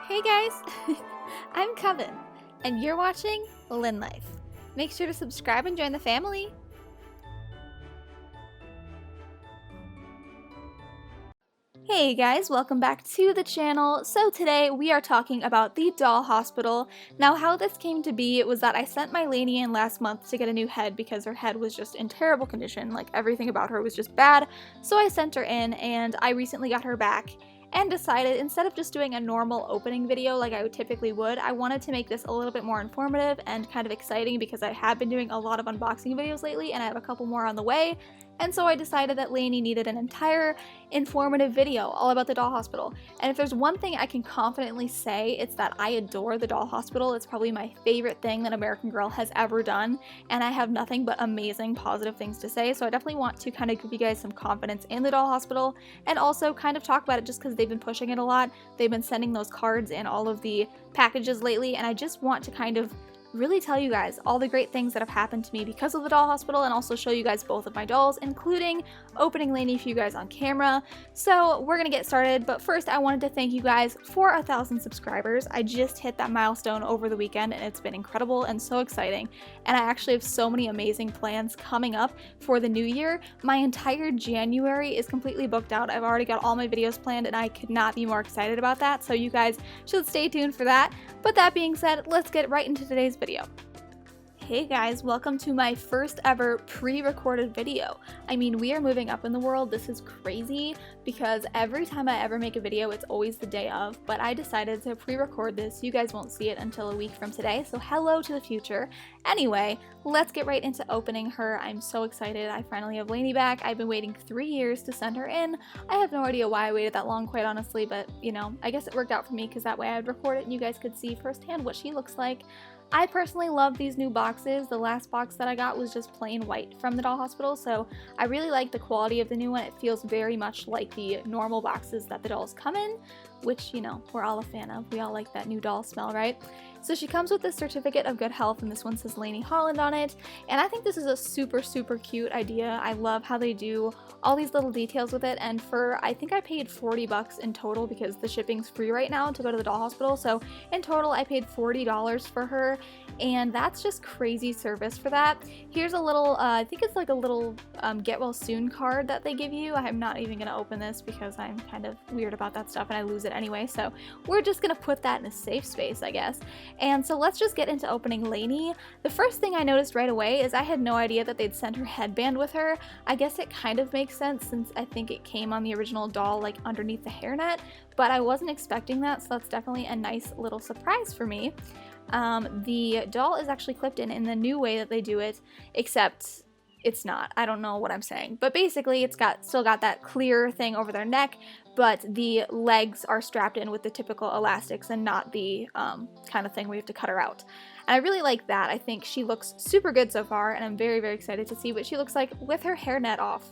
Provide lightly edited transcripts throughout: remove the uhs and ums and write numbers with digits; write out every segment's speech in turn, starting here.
Hey guys, I'm Coven, and you're watching Lynnlife. Make sure to subscribe and join the family. Hey guys, welcome back to the channel. So today we are talking about the doll hospital. Now how this came to be was that I sent my Lainey in last month to get a new head because her head was just in terrible condition, like everything about her was just bad. So I sent her in and I recently got her back and decided instead of just doing a normal opening video like I typically would, I wanted to make this a little bit more informative and kind of exciting because I have been doing a lot of unboxing videos lately and I have a couple more on the way. And so I decided that Lainey needed an entire informative video all about the doll hospital. And if there's one thing I can confidently say, it's that I adore the doll hospital. It's probably my favorite thing that American Girl has ever done, and I have nothing but amazing positive things to say. So I definitely want to kind of give you guys some confidence in the doll hospital and also kind of talk about it just because they've been pushing it a lot. They've been sending those cards in all of the packages lately, and I just want to kind of really tell you guys all the great things that have happened to me because of the doll hospital and also show you guys both of my dolls, including opening Lainey for you guys on camera. So we're gonna get started, but first I wanted to thank you guys for 1,000 subscribers. I just hit that milestone over the weekend and it's been incredible and so exciting, and I actually have so many amazing plans coming up for the new year. My entire January is completely booked out. I've already got all my videos planned and I could not be more excited about that, so you guys should stay tuned for that. But that being said, let's get right into today's video. Hey guys, welcome to my first ever pre-recorded video. I mean, we are moving up in the world. This is crazy because every time I ever make a video, it's always the day of, but I decided to pre-record this. You guys won't see it until a week from today, so hello to the future. Anyway, let's get right into opening her. I'm so excited. I finally have Lainey back. I've been waiting 3 years to send her in. I have no idea why I waited that long, quite honestly, but you know, I guess it worked out for me because that way I'd record it and you guys could see firsthand what she looks like. I personally love these new boxes. The last box that I got was just plain white from the doll hospital, so I really like the quality of the new one. It feels very much like the normal boxes that the dolls come in, which, you know, we're all a fan of. We all like that new doll smell, right? So she comes with this certificate of good health, and this one says Lainey Holland on it, and I think this is a super cute idea. I love how they do all these little details with it, and for, I think I paid 40 bucks in total because the shipping's free right now to go to the doll hospital, so in total I paid $40 for her, and that's just crazy service for that. Here's a little, I think it's like a little get well soon card that they give you. I'm not even gonna open this because I'm kind of weird about that stuff and I lose it anyway, so we're just gonna put that in a safe space, I guess. And so let's just get into opening Lainey. The first thing I noticed right away is I had no idea that they'd sent her headband with her. I guess it kind of makes sense since I think it came on the original doll like underneath the hairnet, but I wasn't expecting that, so that's definitely a nice little surprise for me. The doll is actually clipped in the new way that they do it, except it's not. I don't know what I'm saying, but basically it's still got that clear thing over their neck, but the legs are strapped in with the typical elastics and not the kind of thing where you have to cut her out. And I really like that. I think she looks super good so far, and I'm very excited to see what she looks like with her hairnet off.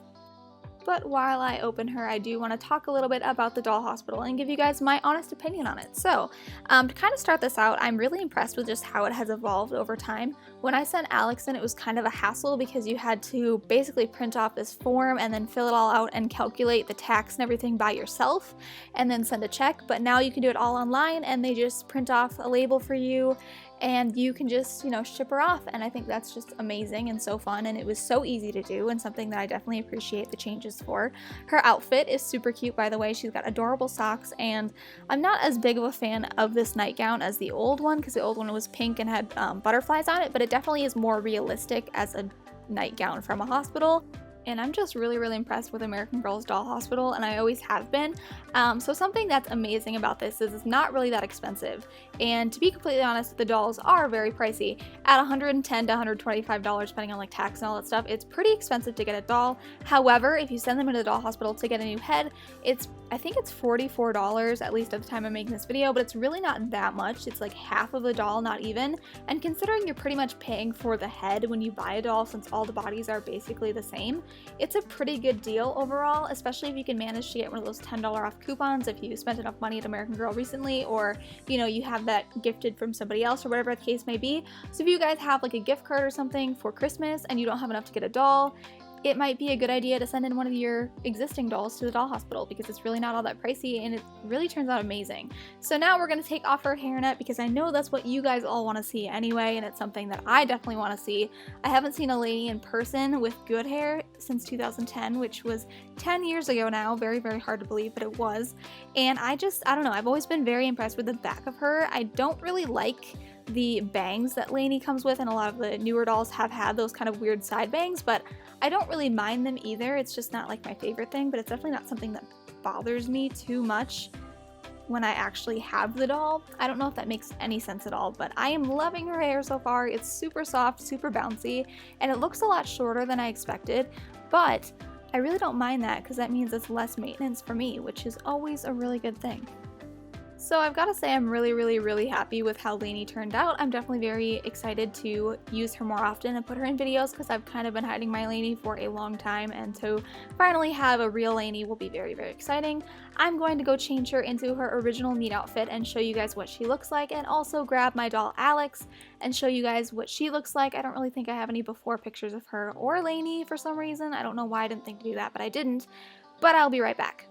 But while I open her, I do want to talk a little bit about the doll hospital and give you guys my honest opinion on it. So, to kind of start this out, I'm really impressed with just how it has evolved over time. When I sent Alex in, it was kind of a hassle because you had to basically print off this form and then fill it all out and calculate the tax and everything by yourself and then send a check. But now you can do it all online and they just print off a label for you and you can just, you know, ship her off, and I think that's just amazing and so fun, and it was so easy to do and something that I definitely appreciate the changes for. Her outfit is super cute, by the way. She's got adorable socks, and I'm not as big of a fan of this nightgown as the old one because the old one was pink and had butterflies on it, but it definitely is more realistic as a nightgown from a hospital. And I'm just really impressed with American Girl's doll hospital, and I always have been. So something that's amazing about this is it's not really that expensive. And to be completely honest, the dolls are very pricey. At $110 to $125, depending on like tax and all that stuff, it's pretty expensive to get a doll. However, if you send them into the doll hospital to get a new head, I think it's $44, at least at the time I'm making this video, but it's really not that much. It's like half of the doll, not even. And considering you're pretty much paying for the head when you buy a doll, since all the bodies are basically the same, it's a pretty good deal overall, especially if you can manage to get one of those $10 off coupons if you spent enough money at American Girl recently, or, you know, you have that gifted from somebody else or whatever the case may be. So if you guys have like a gift card or something for Christmas and you don't have enough to get a doll, it might be a good idea to send in one of your existing dolls to the doll hospital because it's really not all that pricey and it really turns out amazing. So now we're going to take off her hairnet because I know that's what you guys all want to see anyway, and it's something that I definitely want to see. I haven't seen a lady in person with good hair since 2010, which was 10 years ago now. Very, very hard to believe, but it was. And I don't know, I've always been very impressed with the back of her. I don't really like the bangs that Lainey comes with, and a lot of the newer dolls have had those kind of weird side bangs, but I don't really mind them either. It's just not like my favorite thing, but it's definitely not something that bothers me too much when I actually have the doll. I don't know if that makes any sense at all, but I am loving her hair so far. It's super soft, super bouncy, and it looks a lot shorter than I expected, but I really don't mind that because that means it's less maintenance for me, which is always a really good thing. So I've got to say I'm really, really, really happy with how Lainey turned out. I'm definitely very excited to use her more often and put her in videos because I've kind of been hiding my Lainey for a long time, and to finally have a real Lainey will be very, very exciting. I'm going to go change her into her original meat outfit and show you guys what she looks like, and also grab my doll Alex and show you guys what she looks like. I don't really think I have any before pictures of her or Lainey for some reason. I don't know why I didn't think to do that, but I didn't. But I'll be right back.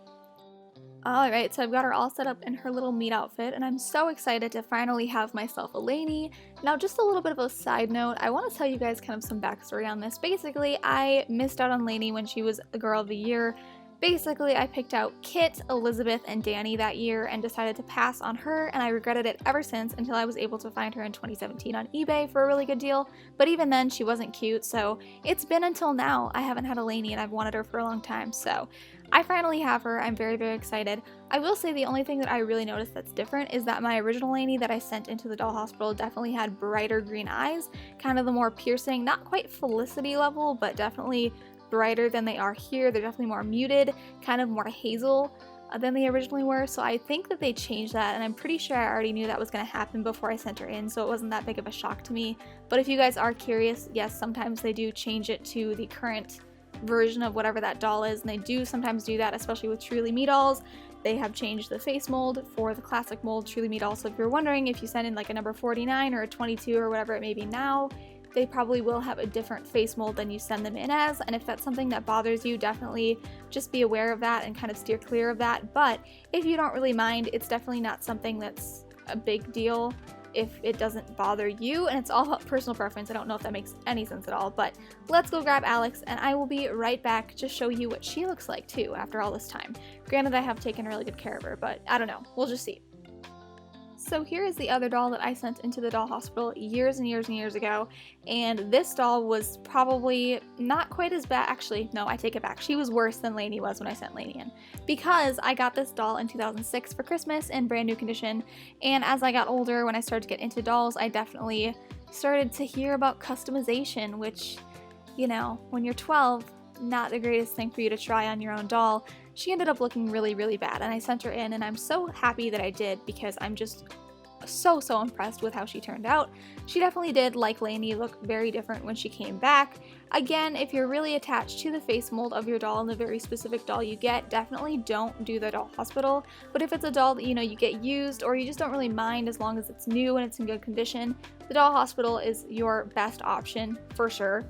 Alright, so I've got her all set up in her little meat outfit, and I'm so excited to finally have myself a Lainey. Now, just a little bit of a side note, I want to tell you guys kind of some backstory on this. Basically, I missed out on Lainey when she was a girl of the year. Basically, I picked out Kit, Elizabeth, and Danny that year and decided to pass on her, and I regretted it ever since until I was able to find her in 2017 on eBay for a really good deal. But even then, she wasn't cute, so it's been until now. I haven't had a Lainey, and I've wanted her for a long time, so I finally have her. I'm very, very excited. I will say the only thing that I really noticed that's different is that my original Lainey that I sent into the doll hospital definitely had brighter green eyes, kind of the more piercing, not quite Felicity level, but definitely brighter than they are here. They're definitely more muted, kind of more hazel than they originally were, so I think that they changed that, and I'm pretty sure I already knew that was going to happen before I sent her in, so it wasn't that big of a shock to me. But if you guys are curious, yes, sometimes they do change it to the current version of whatever that doll is, and they do sometimes do that, especially with Truly Me dolls. They have changed the face mold for the classic mold Truly Me doll, so if you're wondering if you send in like a number 49 or a 22 or whatever it may be now, they probably will have a different face mold than you send them in as, and if that's something that bothers you, definitely just be aware of that and kind of steer clear of that. But if you don't really mind, it's definitely not something that's a big deal if it doesn't bother you, and it's all about personal preference. I don't know if that makes any sense at all, but let's go grab Alex, and I will be right back to show you what she looks like too after all this time. Granted, I have taken really good care of her, but I don't know, we'll just see. So here is the other doll that I sent into the doll hospital years and years and years ago, and this doll was probably not quite as bad. Actually, no, I take it back. She was worse than Lainey was when I sent Lainey in, because I got this doll in 2006 for Christmas in brand new condition, and as I got older, when I started to get into dolls, I definitely started to hear about customization, which, you know, when you're 12, not the greatest thing for you to try on your own doll. She ended up looking really, really bad, and I sent her in, and I'm so happy that I did because I'm just so impressed with how she turned out. She definitely did, like Lainey, look very different when she came back. Again, if you're really attached to the face mold of your doll and the very specific doll you get, definitely don't do the doll hospital. But if it's a doll that you know you get used, or you just don't really mind as long as it's new and it's in good condition, the doll hospital is your best option for sure.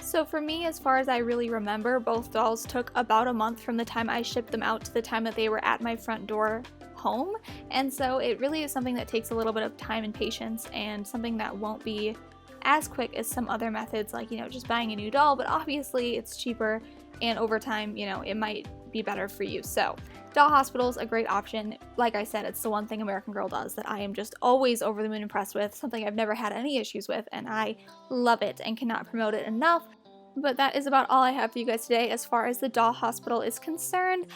So for me, as far as I really remember, both dolls took about a month from the time I shipped them out to the time that they were at my front door home, and so it really is something that takes a little bit of time and patience, and something that won't be as quick as some other methods, like, you know, just buying a new doll, but obviously it's cheaper, and over time, you know, it might be better for you. So doll hospital is a great option. Like I said, it's the one thing American Girl does that I am just always over the moon impressed with, something I've never had any issues with, and I love it and cannot promote it enough. But that is about all I have for you guys today as far as the doll hospital is concerned.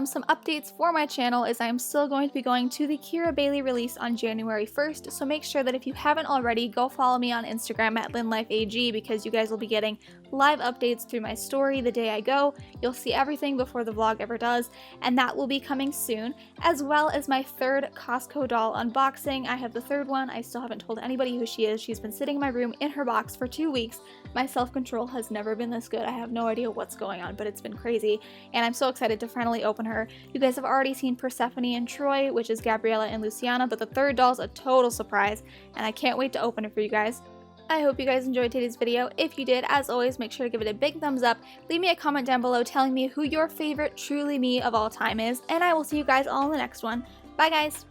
Some updates for my channel is I am still going to be going to the Kira Bailey release on January 1st, so make sure that if you haven't already, go follow me on Instagram at Lynnlifeag, because you guys will be getting live updates through my story the day I go. You'll see everything before the vlog ever does, and that will be coming soon, as well as my third Costco doll unboxing. I have the third one. I still haven't told anybody who she is. She's been sitting in my room in her box for 2 weeks. My self-control has never been this good. I have no idea what's going on, but it's been crazy, and I'm so excited to finally open her. You guys have already seen Persephone and Troy, which is Gabriella and Luciana, but the third doll is a total surprise, and I can't wait to open it for you guys. I hope you guys enjoyed today's video. If you did, as always, make sure to give it a big thumbs up. Leave me a comment down below telling me who your favorite Truly Me of all time is, and I will see you guys all in the next one. Bye guys!